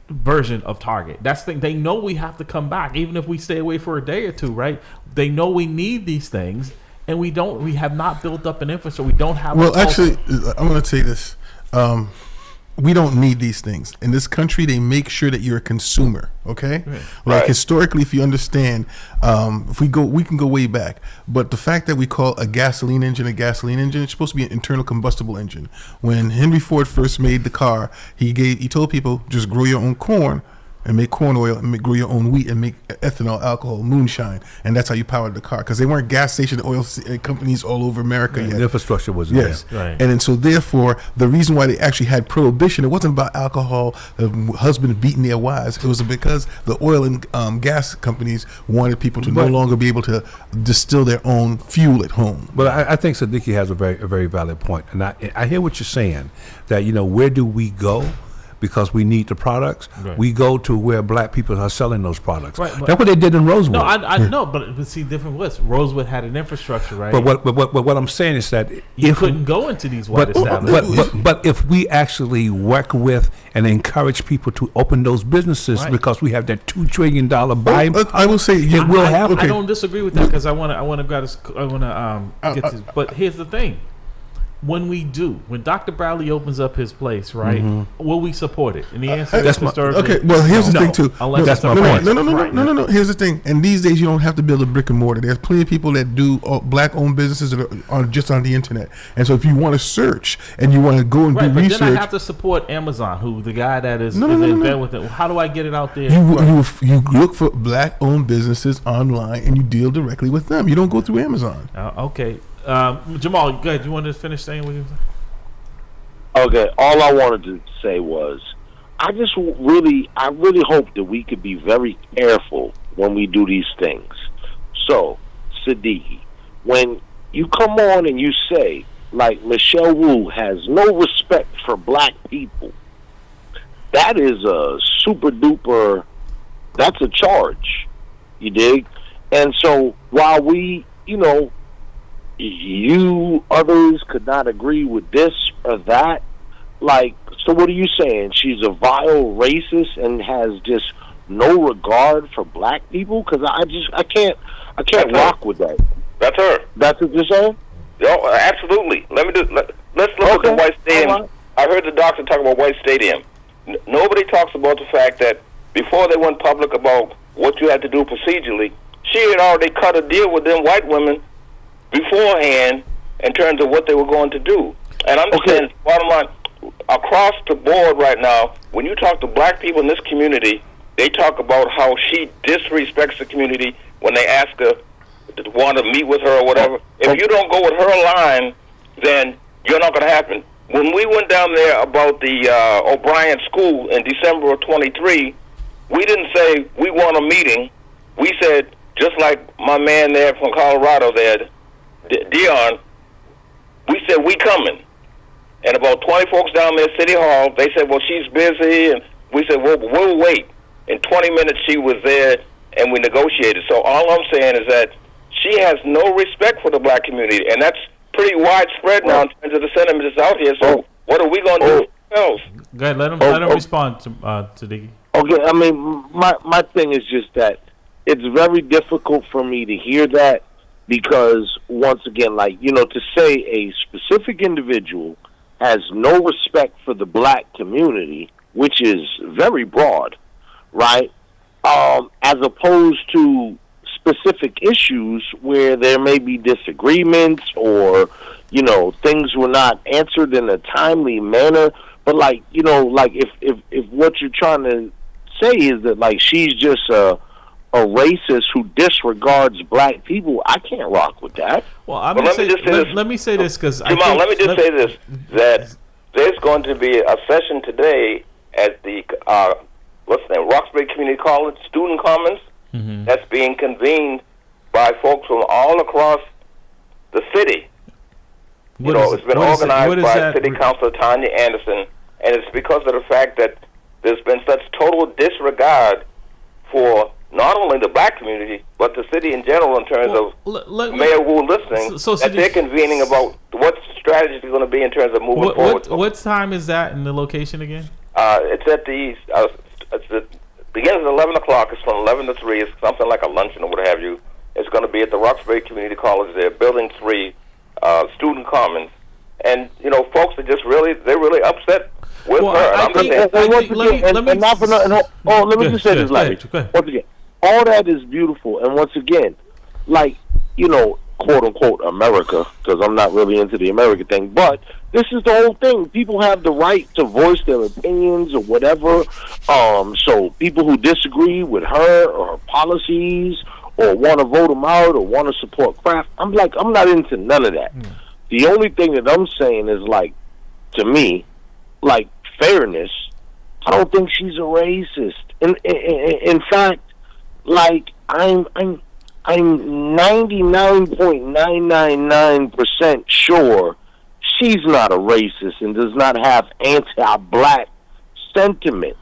version of Target? That's the thing. They know we have to come back, even if we stay away for a day or two, right? They know we need these things, and we have not built up an infrastructure. We don't have. Well, actually, I'm going to say this. We don't need these things. In this country, they make sure that you're a consumer, okay? Like historically, if you understand, we can go way back. But the fact that we call a gasoline engine, it's supposed to be an internal combustible engine. When Henry Ford first made the car, he told people, just grow your own corn and make corn oil and grow your own wheat and make ethanol, alcohol, moonshine, and that's how you powered the car, because they weren't gas station oil companies all over America yet. The infrastructure was yes, there. Right. And then so therefore the reason why they actually had prohibition, it wasn't about alcohol, husbands beating their wives. It was because the oil and gas companies wanted people to no longer be able to distill their own fuel at home. But I think Siddiqui has a very valid point, and I hear what you're saying. That where do we go? Because we need the products, we go to where black people are selling those products. Right, that's what they did in Rosewood. No, I know, but see, different was Rosewood had an infrastructure, right? But what I'm saying is that you couldn't go into these white establishments. But if we actually work with and encourage people to open those businesses, because we have that $2 trillion buy, I will say it will happen. I don't disagree with that, because I want to get this. But here's the thing. When Dr. Bradley opens up his place, right, will we support it? And the answer is okay. Well, here's the thing too. That's my point. No. Here's the thing. And these days, you don't have to build a brick and mortar. There's plenty of people that do black-owned businesses that are just on the internet. And so, if you want to search and you want to go and do research, then I have to support Amazon, who the guy that is in bed with it. How do I get it out there? You look for black-owned businesses online and you deal directly with them. You don't go through Amazon. Okay. Jamal, go ahead. You wanted to finish saying what you said? Okay, all I wanted to say was, I really hope that we could be very careful when we do these things. So, Siddiqui, when you come on and you say, like, Michelle Wu has no respect for black people, that is a super duper, that's a charge, you dig? And so, while we, you others could not agree with this or that, like, so what are you saying? She's a vile racist and has just no regard for black people? Because I can't rock with that. That's her. That's what you're saying? Oh, absolutely. Let's look at the White Stadium. I heard the doctor talk about White Stadium. Nobody talks about the fact that before they went public about what you had to do procedurally, she had already cut a deal with them white women beforehand in terms of what they were going to do. And I'm just saying, bottom line, across the board right now, when you talk to black people in this community, they talk about how she disrespects the community when they ask her to want to meet with her or whatever. If you don't go with her line, then you're not going to happen. When we went down there about the O'Brien School in December of 23, we didn't say we want a meeting. We said, just like my man there from Colorado there, Dion, we said, we coming. And about 20 folks down there at City Hall, they said, well, she's busy. And we said, well, we'll wait. In 20 minutes, she was there, and we negotiated. So all I'm saying is that she has no respect for the black community, and that's pretty widespread now in terms of the sentiment that's out here. So what are we going to do for ourselves? Go ahead, let him respond to Diggy. Okay, I mean, my thing is just that it's very difficult for me to hear that, because once again, like, to say a specific individual has no respect for the black community, which is very broad, right? As opposed to specific issues where there may be disagreements or, things were not answered in a timely manner. But like, if what you're trying to say is that like she's just a racist who disregards black people, I can't rock with that. Well, let me say this because Jamal, let me just say this, that there's going to be a session today at the Roxbury Community College Student Commons. Mm-hmm. That's being convened by folks from all across the city. It's been organized by City Councilor Tanya Anderson, and it's because of the fact that there's been such total disregard for not only the black community, but the city in general in terms of Mayor Wu listening, that they're convening about what strategy is going to be in terms of moving forward. What time is that in the location again? It's at it begins at 11 o'clock. It's from 11 to 3. It's something like a luncheon or what have you. It's going to be at the Roxbury Community College there, Building 3, Student Commons. And, folks are just really upset with her. Let me just say this, Larry. Once again, all that is beautiful. And once again, like, quote unquote America, because I'm not really into the American thing, but this is the whole thing. People have the right to voice their opinions or whatever. So people who disagree with her or her policies or want to vote them out or want to support Kraft, I'm not into none of that. The only thing that I'm saying is, like, to me, like, fairness. I don't think she's a racist. In fact, like, I'm 99.999% sure she's not a racist and does not have anti-black sentiment.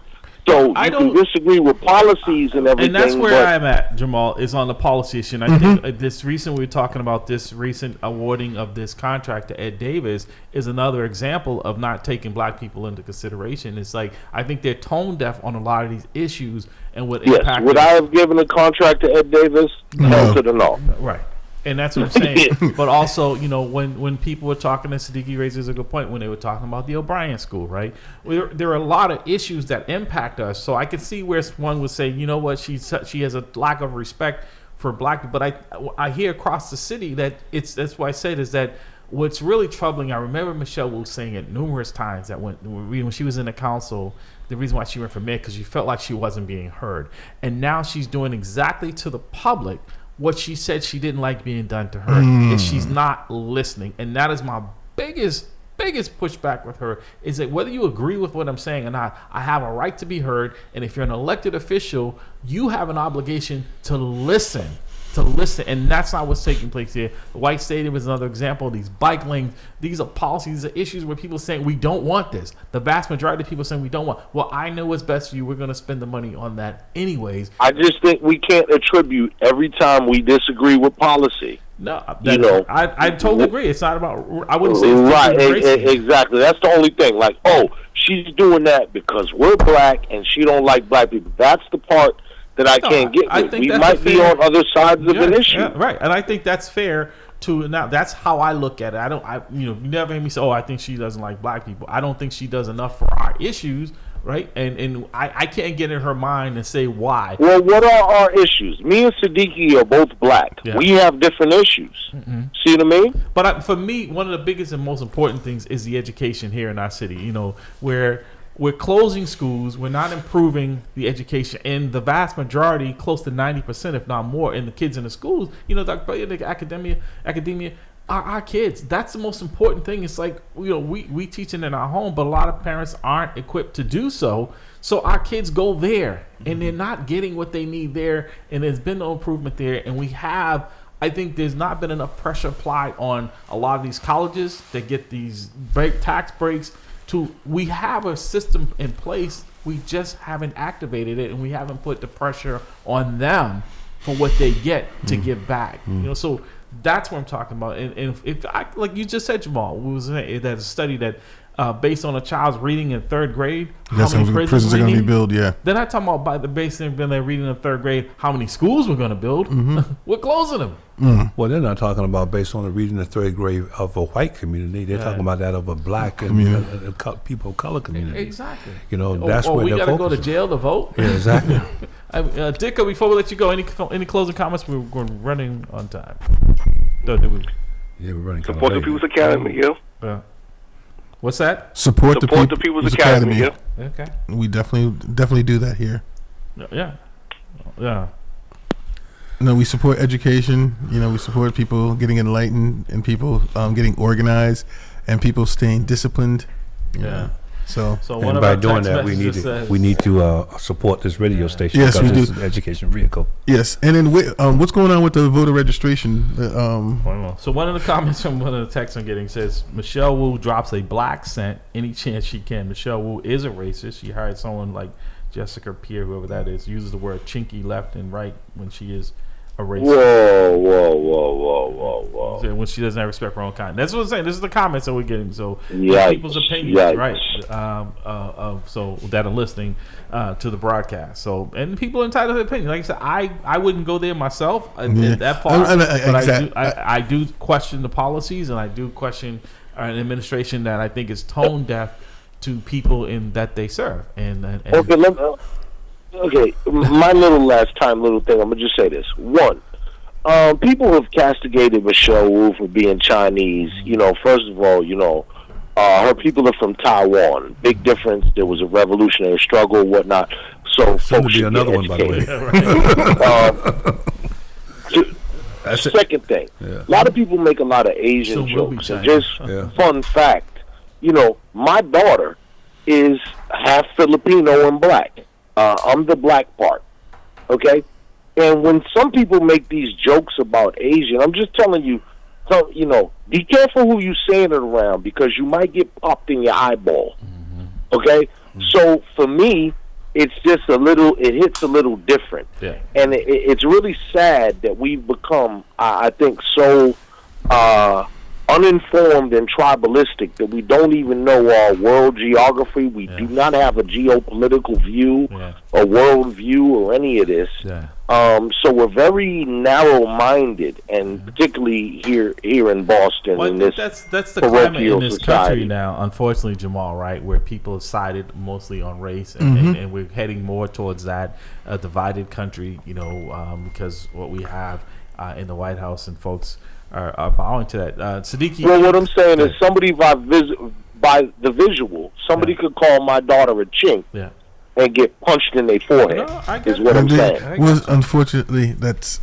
So you can disagree with policies and everything. And that's where I'm at, Jamal, is on the policy issue. And I think we were talking about this recent awarding of this contract to Ed Davis is another example of not taking black people into consideration. It's like, I think they're tone deaf on a lot of these issues and what impact. Would I have given a contract to Ed Davis? No to the no. Right. And that's what I'm saying. But also, when people were talking, and Siddiqui raises a good point, when they were talking about the O'Brien School, right? There are a lot of issues that impact us. So I could see where one would say, you know what, she has a lack of respect for black people. But I hear across the city that that's why I said is that what's really troubling, I remember Michelle was saying it numerous times that when she was in the council, the reason why she went for mayor, because she felt like she wasn't being heard. And now she's doing exactly to the public what she said she didn't like being done to her, is she's not listening. And that is my biggest pushback with her, is that whether you agree with what I'm saying or not, I have a right to be heard. And if you're an elected official, you have an obligation to listen. And that's not what's taking place here. The White Stadium is another example. These bike lanes, these are policies, these are issues where people are saying we don't want this. The vast majority of people are saying we don't want. Well, I know what's best for you. We're going to spend the money on that anyways. I just think we can't attribute every time we disagree with policy. No, I totally agree. It's not about. I wouldn't say it's right. Exactly. That's the only thing. Like, she's doing that because we're black and she don't like black people. That's the part that I can't get with. We might be on other sides of an issue. Yeah, right. And I think that's fair to now. That's how I look at it. You never hear me say, I think she doesn't like black people. I don't think she does enough for our issues. Right. And I can't get in her mind and say why. Well, what are our issues? Me and Siddiqui are both black. Yeah. We have different issues. See what I mean? But for me, one of the biggest and most important things is the education here in our city, where we're closing schools, we're not improving the education, and the vast majority, close to 90%, if not more, in the kids in the schools, the academia are our kids. That's the most important thing. It's like, we teaching in our home, but a lot of parents aren't equipped to do so. So our kids go there, and they're not getting what they need there, and there's been no improvement there. And I think there's not been enough pressure applied on a lot of these colleges that get these tax breaks. We have a system in place, we just haven't activated it, and we haven't put the pressure on them for what they get to give back. So that's what I'm talking about. And if like you just said, Jamal, was that a study that based on a child's reading in third grade, That's how many how prisons are we going to be need. built. Yeah. They're not talking about by the based on their reading in third grade, how many schools we're going to build. We're closing them. Well, they're not talking about based on the reading the third grade of a white community. They're talking about that of a black and people of color community. Exactly. You know, that's where we they're got to go to focusing. jail to vote. Yeah, exactly. Dicko, before we let you go, any closing comments? We're running on time. No, do we? Yeah, we're running. Support the People's Academy, yeah. What's that? Support the People's Academy, yeah. Okay. We definitely do that here. Yeah. No, we support education. You know, we support people getting enlightened and people getting organized and people staying disciplined. Yeah. So one And of by our doing text that, messages we need to support this radio station. Yes, because we it's do. an education vehicle. Yes, and then what's going on with the voter registration? So one of the comments from one of the texts I'm getting says Michelle Wu drops a black cent any chance she can. Michelle Wu is a racist. She hired someone like Jessica Pierre, whoever that is, uses the word chinky left and right when she is a racist. Whoa. When she doesn't have respect for her own kind. That's what I'm saying. This is the comments that we're getting. So Yikes. people's opinions, Yikes. right? So that are listening to the broadcast. So and people are entitled to their opinion. Like I said, I wouldn't go there myself that far. But I do question the policies, and I do question an administration that I think is tone deaf to people in that they serve. And Okay, my little thing. I'm gonna just say this. One, people have castigated Michelle Wu for being Chinese. You know, first of all, her people are from Taiwan. Big difference. There was a revolutionary struggle, whatnot. So Soon to folks be should another get one, by the way. Second thing, a lot of people make a lot of Asian jokes. And just fun fact, my daughter is half Filipino and black. I'm the black part, okay? And when some people make these jokes about Asian, I'm just telling you, be careful who you saying it around because you might get popped in your eyeball, okay? So for me, it's just it hits a little different. Yeah. And it's really sad that we've become, I think, so uninformed and tribalistic that we don't even know our world geography. We do not have a geopolitical view, a world view, or any of this. So we're very narrow-minded, and particularly here in Boston. Well, in this that's the climate in this society. country now, unfortunately, Jamal, right, where people have sided mostly on race, and we're heading more towards that divided country, because what we have in the White House and folks are bowing to that. Siddiqui. Well, what I'm saying is somebody by the visual, somebody could call my daughter a chink and get punched in their forehead. Is what I'm saying. Was unfortunately that's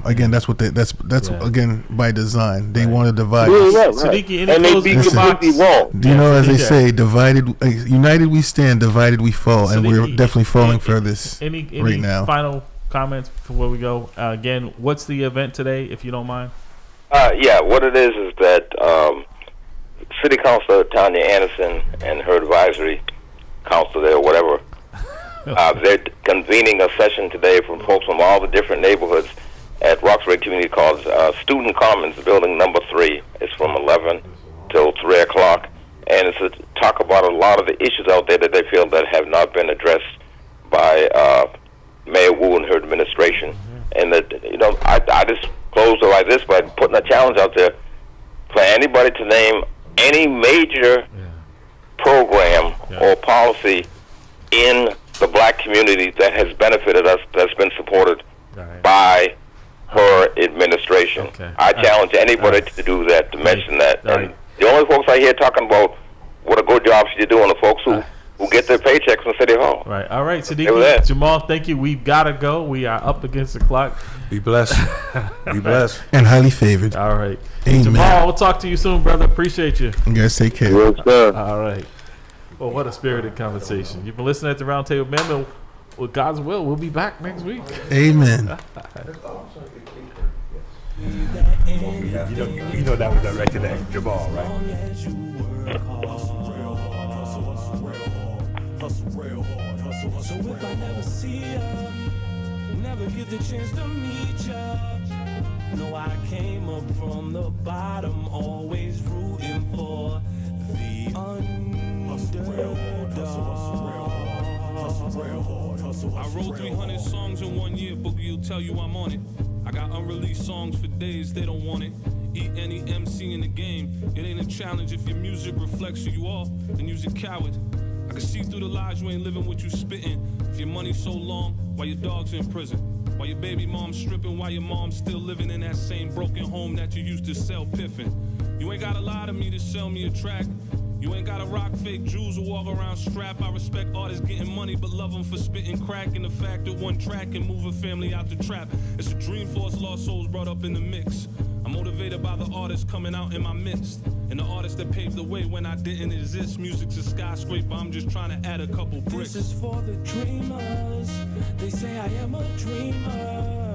again that's again by design. They want to divide. Siddiqui, and they be completely wrong. Do you know, as they say, united we stand, divided we fall, and we're definitely falling for this right now. Final comments before we go? Again, what's the event today, if you don't mind? What it is that City Councilor Tanya Anderson and her advisory council there, whatever, they're convening a session today from folks from all the different neighborhoods at Roxbury Community College, Student Commons, building number 3. It's from 11 till 3 o'clock, and it's to talk about a lot of the issues out there that they feel that have not been addressed by Mayor Wu and her administration. And that, I just close like this by putting a challenge out there for anybody to name any major program or policy in the black community that has benefited us, that's been supported by her administration. I challenge anybody to do that, to mention that. And the only folks I hear talking about what a good job she's doing are folks who get their paychecks from City Hall. Right. All right, Siddiqui, Jamal, thank you. We've got to go. We are up against the clock. Be blessed. Be blessed. And highly favored. All right. Amen. Jamal, we'll talk to you soon, brother. Appreciate you. You guys take care. Yes, sir. All right. Well, what a spirited conversation. You've been listening at the Roundtable MAMLEO. With God's will, we'll be back next week. Amen. You know that was directed at Jamal, right? So if I never see ya, never get the chance to meet ya. No, I came up from the bottom, always rooting for the I wrote 300 songs in 1 year, Boogie will tell you I'm on it. I got unreleased songs for days, they don't want it. Eat any MC in the game, it ain't a challenge. If your music reflects who you are, then you's a coward. I can see through the lies, you ain't living what you spitting. If your money's so long, why your dog's in prison? Why your baby mom's stripping, why your mom's still living in that same broken home that you used to sell piffin'? You ain't gotta lie to me to sell me a track. You ain't gotta rock fake jewels or walk around strap. I respect artists getting money, but love them for spitting crack. And the fact that one track can move a family out the trap. It's a dream for us lost souls brought up in the mix. I'm motivated by the artists coming out in my midst. And the artists that paved the way when I didn't exist. Music's a skyscraper, I'm just trying to add a couple bricks. This is for the dreamers. They say I am a dreamer.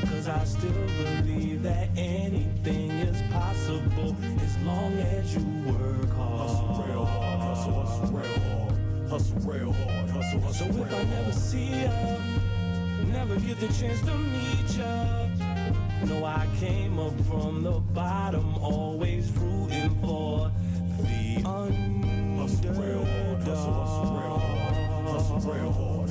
Cause I still believe that anything is possible as long as you work hard. Hustle real hard, hustle real hard. Hustle real hard, hustle so if I never see ya, never get the chance to meet ya. No, I came up from the bottom, always rooting for the underdog. Hustle real hard, hustle real hard, hustle real hard.